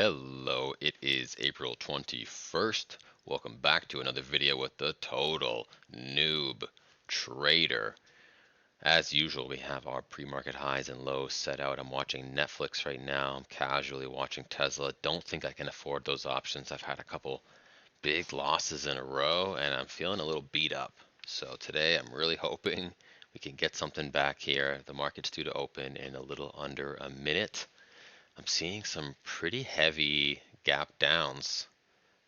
Hello, it is April 21st. Welcome back to another video with the Total Newb Trader. As usual, we have our pre-market highs and lows set out. I'm watching Netflix right now. I'm casually watching Tesla. Don't think I can afford those options. I've had a couple big losses in a row and I'm feeling a little beat up. So today I'm really hoping we can get something back here. The market's due to open in a little under a minute. I'm seeing some pretty heavy gap downs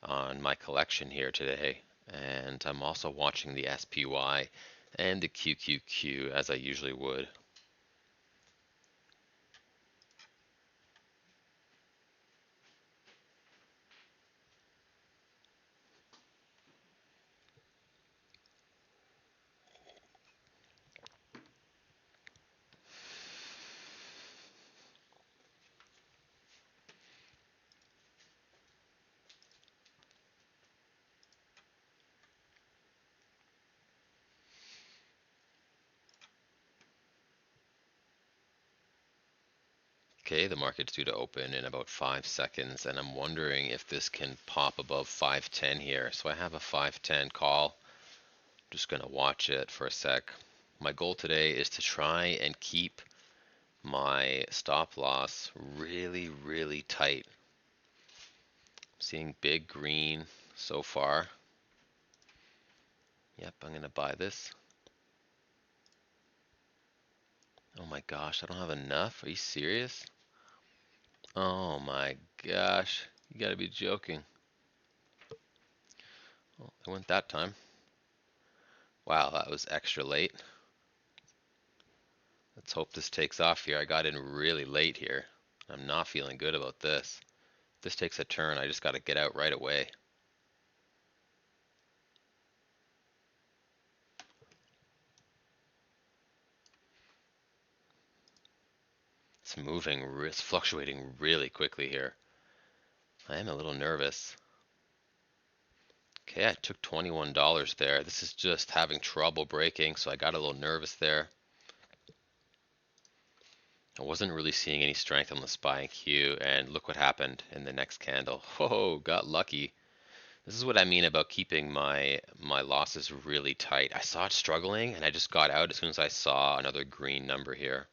on my collection here today, and I'm also watching the SPY and the QQQ as I usually would. Okay, the market's due to open in about 5 seconds, and I'm wondering if this can pop above 510 here. So I have a 510 call. Just gonna watch it for a sec. My goal today is to try and keep my stop loss really tight. I'm seeing big green so far. Yep, I'm gonna buy this. Oh my gosh, I don't have enough. Are you serious? Oh my gosh, you gotta be joking. Oh, I went that time. Wow, that was extra late. Let's hope this takes off here. I got in really late here. I'm not feeling good about this. If this takes a turn, I just gotta get out right away. It's moving, it's fluctuating really quickly here. I am a little nervous. Okay, I took $21 there. This is just having trouble breaking, so I got a little nervous there. I wasn't really seeing any strength on the SPY and Q, and look what happened in the next candle. Whoa, got lucky. This is what I mean about keeping my losses really tight. I saw it struggling, and I just got out as soon as I saw another green number here.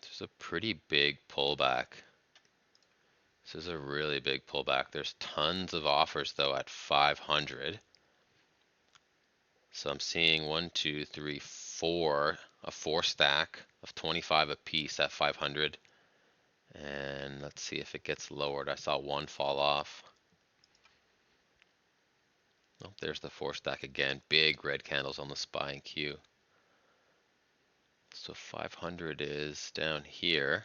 This is a pretty big pullback. This is a really big pullback. There's tons of offers though at 500. So I'm seeing 1, 2, 3, 4, a 4 stack of 25 apiece at 500. And let's see if it gets lowered. I saw one fall off. Oh, there's the 4 stack again. Big red candles on the SPY and Q. So 500 is down here.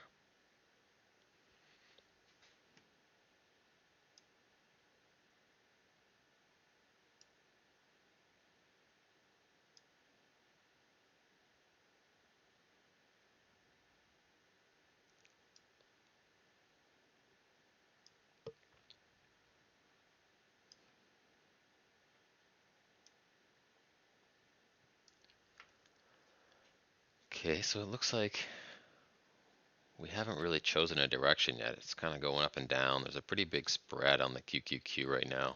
Okay, so it looks like we haven't really chosen a direction yet. It's kind of going up and down. There's a pretty big spread on the QQQ right now.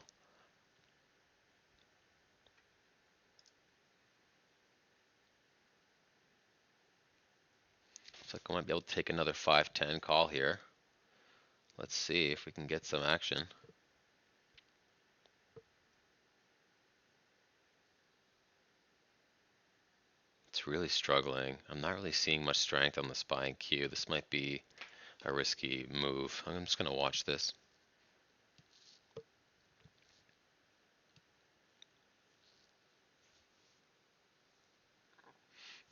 Looks like I might be able to take another 510 call here. Let's see if we can get some action. It's really struggling. I'm not really seeing much strength on the SPY and Q. This might be a risky move. I'm just going to watch this.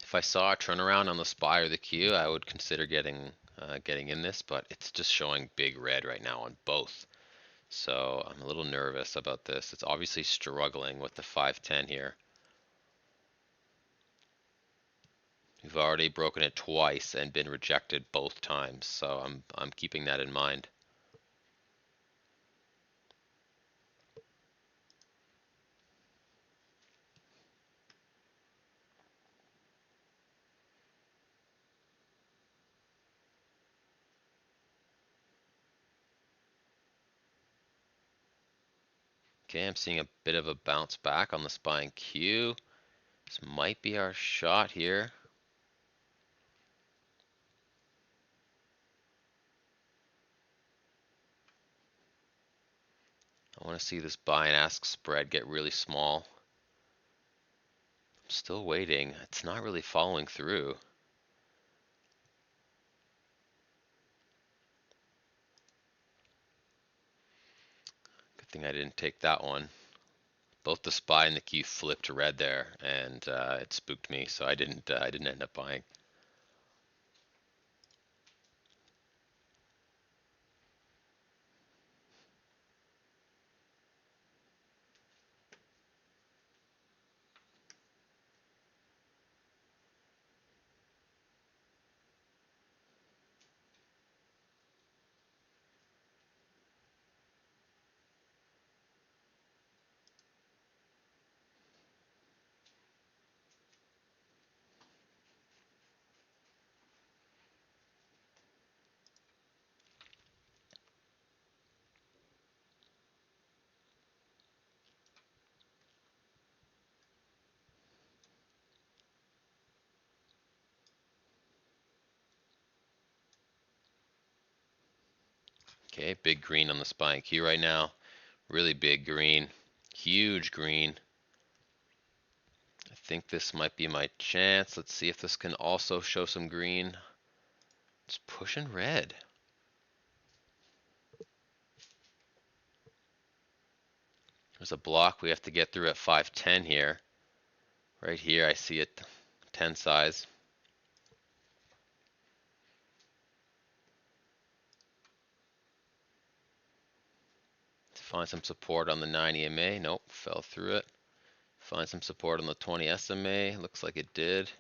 If I saw a turnaround on the SPY or the Q, I would consider getting in this, but it's just showing big red right now on both. So I'm a little nervous about this. It's obviously struggling with the 510 here. We've already broken it twice and been rejected both times, so I'm keeping that in mind. Okay, I'm seeing a bit of a bounce back on the SPY and Q. This might be our shot here. I want to see this buy and ask spread get really small. I'm still waiting. It's not really following through. Good thing I didn't take that one. Both the SPY and the Q flipped red there, and it spooked me, so I didn't end up buying. Okay, big green on the SPY and Q right now. Really big green. Huge green. I think this might be my chance. Let's see if this can also show some green. It's pushing red. There's a block we have to get through at 510 here. Right here, I see it 10 size. Find some support on the 9 EMA. Nope, fell through it. Find some support on the 20 SMA. Looks like it did.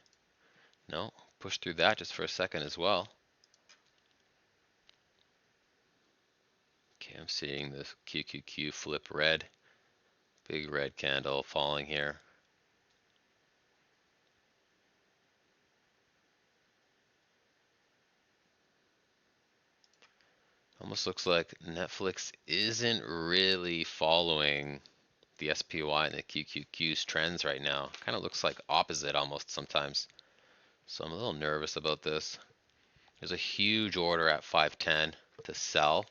No, push through that just for a second as well. Okay, I'm seeing this QQQ flip red. Big red candle falling here. Almost looks like Netflix isn't really following the SPY and the QQQ's trends right now. Kind of looks like opposite almost sometimes. So I'm a little nervous about this. There's a huge order at 510 to sell.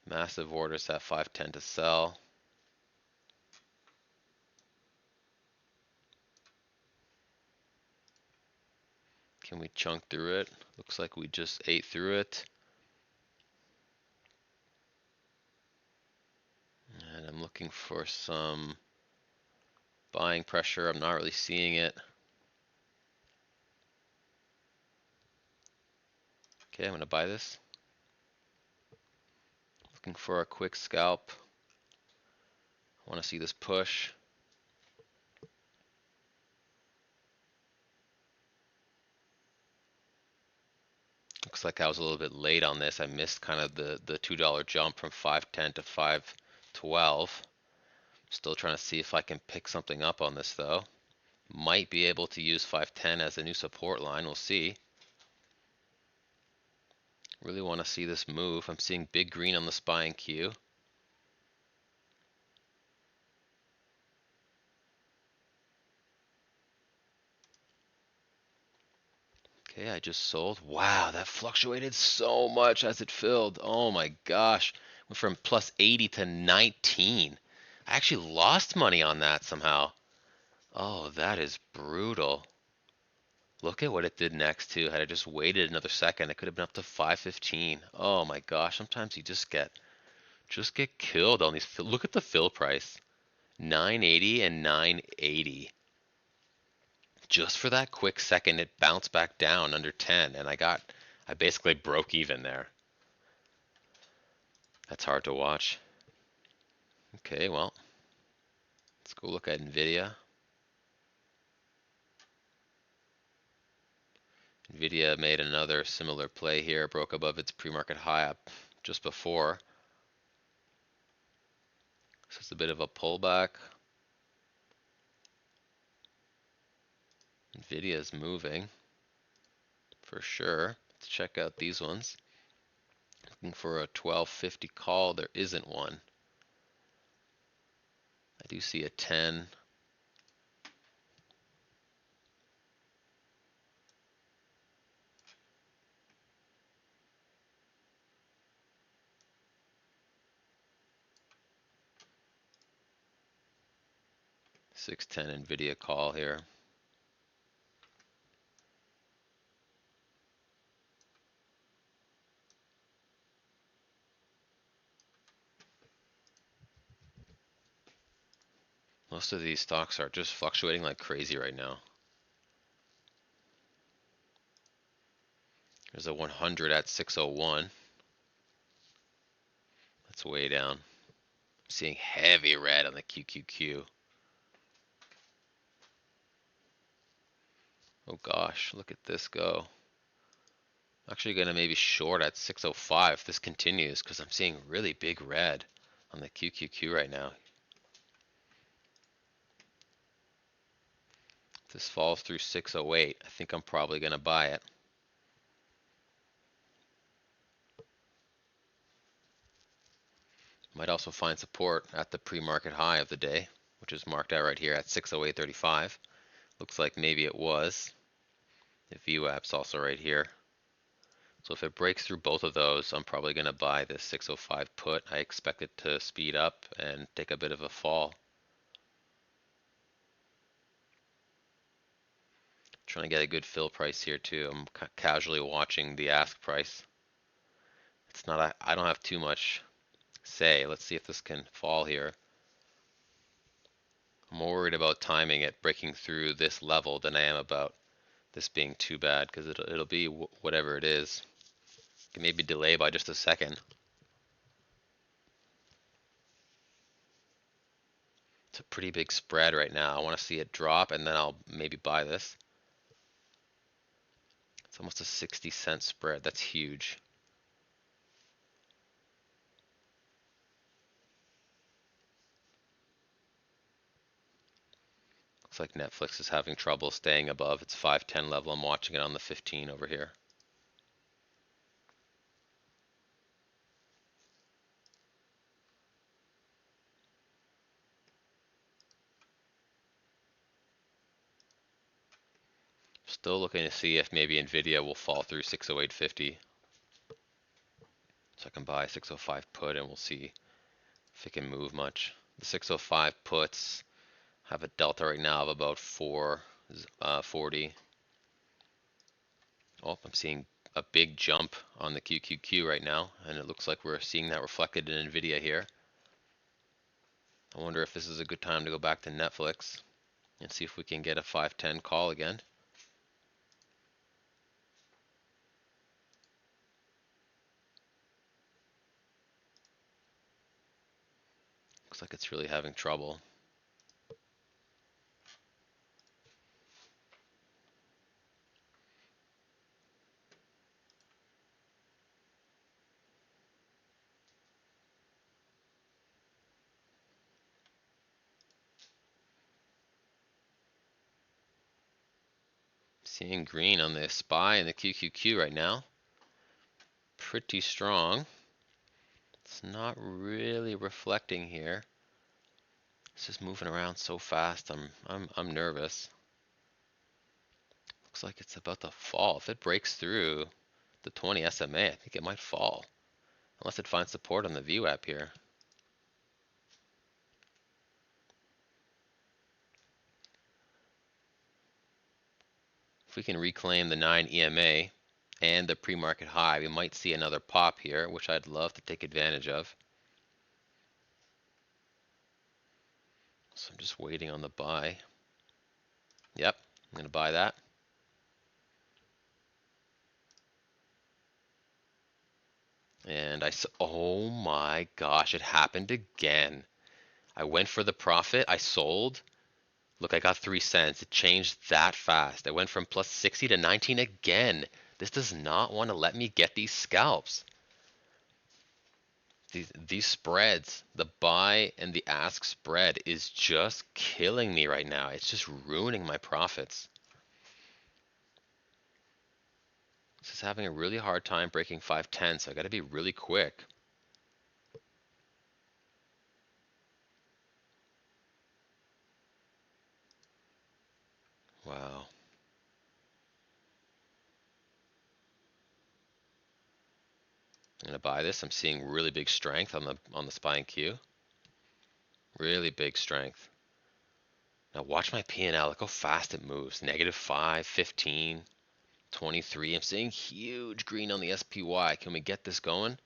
Massive orders at 510 to sell. Can we chunk through it? Looks like we just ate through it. And I'm looking for some buying pressure. I'm not really seeing it. Okay, I'm going to buy this. Looking for a quick scalp. I want to see this push. Looks like I was a little bit late on this. I missed kind of the $2 jump from 510 to 512. Still trying to see if I can pick something up on this though. Might be able to use 510 as a new support line. We'll see. Really want to see this move. I'm seeing big green on the SPY and Q. Okay, I just sold. Wow, that fluctuated so much as it filled. Oh my gosh. Went from plus 80 to 19. I actually lost money on that somehow. Oh, that is brutal. Look at what it did next too. Had I just waited another second, it could have been up to 515. Oh my gosh, sometimes you just get killed on these. Look at the fill price. 980 and 980. Just for that quick second, it bounced back down under 10, and I basically broke even there. That's hard to watch. Okay, well, let's go look at NVIDIA. NVIDIA made another similar play here, broke above its pre-market high up just before. So it's a bit of a pullback. NVIDIA is moving for sure. Let's check out these ones. Looking for a 1250 call. There isn't one. I do see a 10. $6.10 NVIDIA call here. Most of these stocks are just fluctuating like crazy right now. There's a 100 at 601. That's way down. I'm seeing heavy red on the QQQ. Oh gosh, look at this go. I'm actually going to maybe short at 605 if this continues, because I'm seeing really big red on the QQQ right now. If this falls through 608, I think I'm probably going to buy it. Might also find support at the pre-market high of the day, which is marked out right here at 608.35. Looks like maybe it was. The VWAP's also right here. So if it breaks through both of those, I'm probably going to buy this 605 put. I expect it to speed up and take a bit of a fall. Trying to get a good fill price here too. I'm casually watching the ask price. It's not, I don't have too much say. Let's see if this can fall here. I'm more worried about timing it breaking through this level than I am about this being too bad, because it'll be whatever it is. It can maybe delay by just a second. It's a pretty big spread right now. I want to see it drop and then I'll maybe buy this. It's almost a 60-cent spread. That's huge. Looks like Netflix is having trouble staying above its 510 level. I'm watching it on the 15 over here. Still looking to see if maybe NVIDIA will fall through 608.50. So I can buy 605 put and we'll see if it can move much. The 605 puts have a delta right now of about 440. Oh, I'm seeing a big jump on the QQQ right now, and it looks like we're seeing that reflected in NVIDIA here. I wonder if this is a good time to go back to Netflix and see if we can get a 510 call again. Looks like it's really having trouble. Seeing green on the SPY and the QQQ right now. Pretty strong. It's not really reflecting here. It's just moving around so fast. I'm nervous. Looks like it's about to fall. If it breaks through the 20 SMA, I think it might fall. Unless it finds support on the VWAP here. If we can reclaim the 9 EMA and the pre-market high, we might see another pop here, which I'd love to take advantage of. So I'm just waiting on the buy. Yep, I'm going to buy that. And oh my gosh, it happened again. I went for the profit, I sold. Look, I got 3 cents. It changed that fast. I went from plus 60 to 19 again. This does not want to let me get these scalps. These spreads, the buy and the ask spread is just killing me right now. It's just ruining my profits. This is having a really hard time breaking 510, so I got to be really quick. Wow. I'm gonna buy this. I'm seeing really big strength on the SPY and Q. Really big strength. Now watch my P&L. Look how fast it moves. -5, 15, 23. I'm seeing huge green on the SPY. Can we get this going?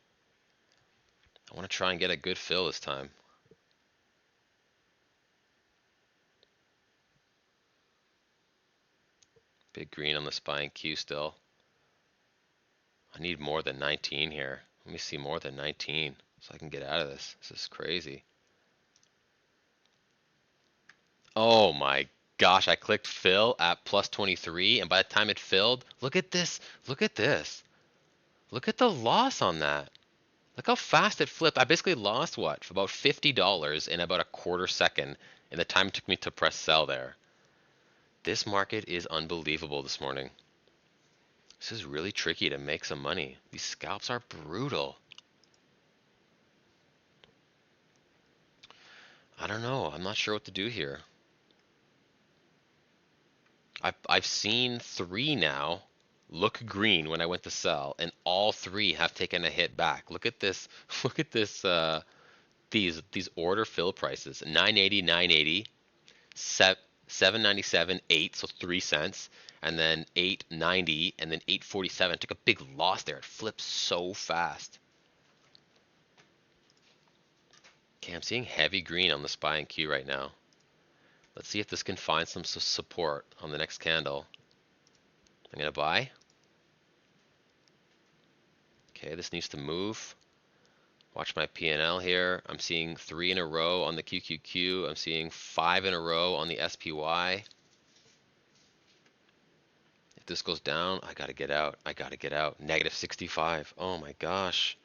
I want to try and get a good fill this time. Big green on the SPY and Q still. I need more than 19 here. Let me see more than 19 so I can get out of this. This is crazy. Oh my gosh, I clicked fill at plus 23, and by the time it filled, look at this. Look at this. Look at the loss on that. Look how fast it flipped. I basically lost what? For about $50 in about a quarter second in the time it took me to press sell there. This market is unbelievable this morning. This is really tricky to make some money. These scalps are brutal. I don't know. I'm not sure what to do here. I've seen 3 now look green when I went to sell, and all 3 have taken a hit back. Look at this. Look at this. These order fill prices: 980, 980, 797, 8, so 3 cents, and then 890, and then 847. Took a big loss there. It flips so fast. Okay, I'm seeing heavy green on the SPY and Q right now. Let's see if this can find some support on the next candle. I'm gonna buy. Okay, this needs to move. Watch my P&L here. I'm seeing 3 in a row on the QQQ. I'm seeing 5 in a row on the SPY. If this goes down, I gotta get out. I gotta get out. -65. Oh my gosh.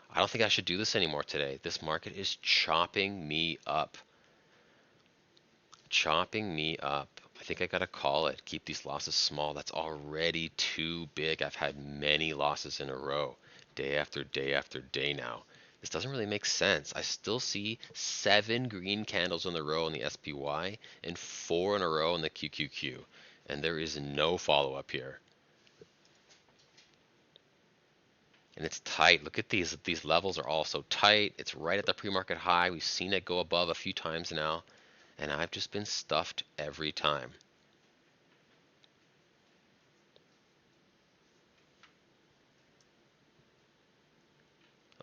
I don't think I should do this anymore today. This market is chopping me up. Chopping me up. I think I gotta call it. Keep these losses small. That's already too big. I've had many losses in a row, day after day after day now. This doesn't really make sense. I still see 7 green candles in a row in the SPY and 4 in a row in the QQQ, and there is no follow-up here. And it's tight. Look at these. These levels are also tight. It's right at the pre-market high. We've seen it go above a few times now, and I've just been stuffed every time.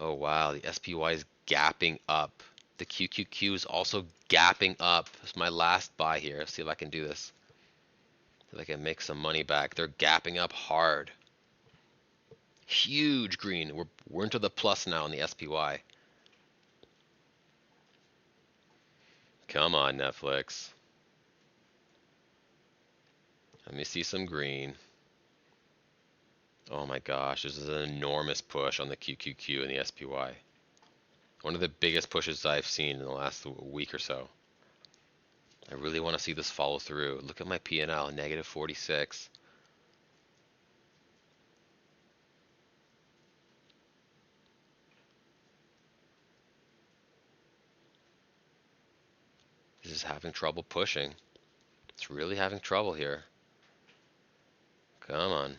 Oh wow, the SPY is gapping up. The QQQ is also gapping up. It's my last buy here. Let's see if I can do this. See if I can make some money back. They're gapping up hard. Huge green. We're into the plus now on the SPY. Come on, Netflix. Let me see some green. Oh my gosh, this is an enormous push on the QQQ and the SPY. One of the biggest pushes I've seen in the last week or so. I really want to see this follow through. Look at my P&L, -46. This is having trouble pushing. It's really having trouble here. Come on.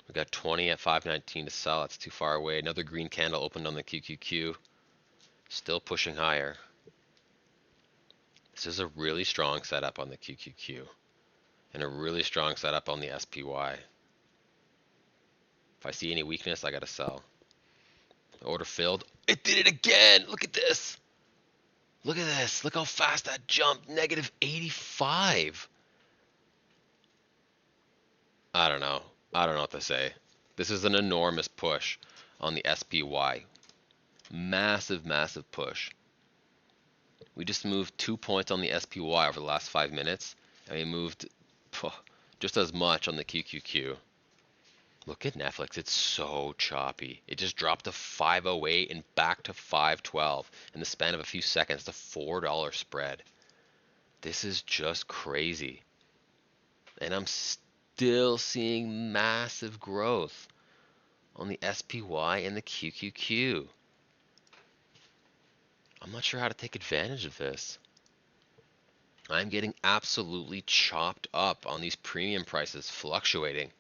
We got 20 at 519 to sell. That's too far away. Another green candle opened on the QQQ. Still pushing higher. This is a really strong setup on the QQQ and a really strong setup on the SPY. If I see any weakness, I gotta sell. Order filled. It did it again. Look at this. Look at this. Look how fast that jumped. -85. I don't know. I don't know what to say. This is an enormous push on the SPY. Massive, massive push. We just moved 2 points on the SPY over the last 5 minutes, and we moved just as much on the QQQ. Look at Netflix, it's so choppy. It just dropped to 508 and back to 512 in the span of a few seconds. It's a $4 spread. This is just crazy. And I'm still seeing massive growth on the SPY and the QQQ. I'm not sure how to take advantage of this. I'm getting absolutely chopped up on these premium prices fluctuating.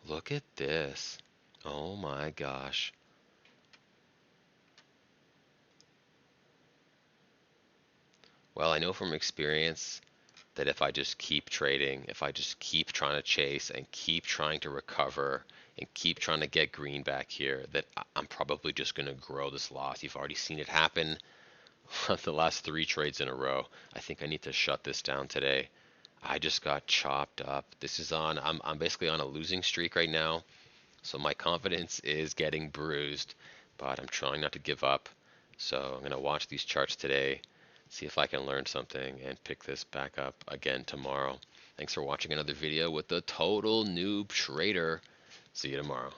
Look at this. Oh my gosh. Well, I know from experience that if I just keep trading, if I just keep trying to chase and keep trying to recover and keep trying to get green back here, that I'm probably just going to grow this loss. You've already seen it happen the last 3 trades in a row. I think I need to shut this down today. I just got chopped up. This is on, I'm basically on a losing streak right now. So my confidence is getting bruised, but I'm trying not to give up. So I'm going to watch these charts today, see if I can learn something, and pick this back up again tomorrow. Thanks for watching another video with the Total Newb Trader. See you tomorrow.